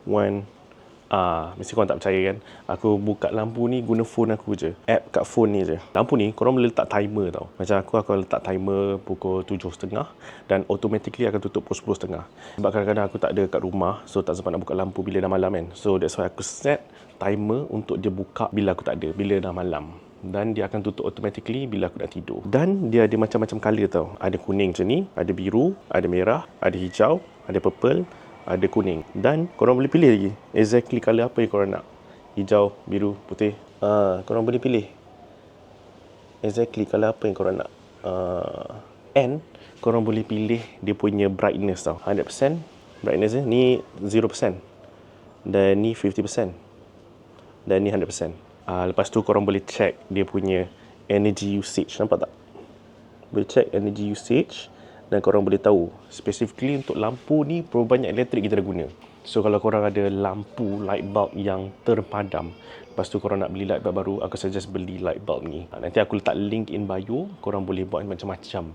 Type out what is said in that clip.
Mesti korang tak percaya kan. Aku buka lampu ni guna phone aku je. App kat phone ni je. Lampu ni korang boleh letak timer tau. Macam aku akan letak timer pukul 7.30 dan automatically akan tutup pukul 10.30. Sebab kadang-kadang aku tak ada kat rumah, so tak sempat nak buka lampu bila dah malam kan. So that's why aku set timer untuk dia buka bila aku tak ada, bila dah malam. Dan dia akan tutup automatically bila aku nak tidur. Dan dia ada macam-macam colour tau. Ada kuning macam ni, ada biru, ada merah, ada hijau, ada purple, ada kuning. Dan korang boleh pilih lagi exactly colour apa yang korang nak. Hijau, biru, putih. Korang boleh pilih exactly colour apa yang korang nak. And korang boleh pilih dia punya brightness tau. 100% brightness dia. Ni 0%. Dan ni 50%. Dan ni 100%. Lepas tu korang boleh check dia punya energy usage. Nampak tak? Boleh check energy usage. Dan korang boleh tahu specifically untuk lampu ni berapa banyak elektrik kita dah guna. So kalau korang ada lampu light bulb yang terpadam, lepas tu korang nak beli light bulb baru, aku suggest beli light bulb ni. Nanti aku letak link in bio. Korang boleh buat macam-macam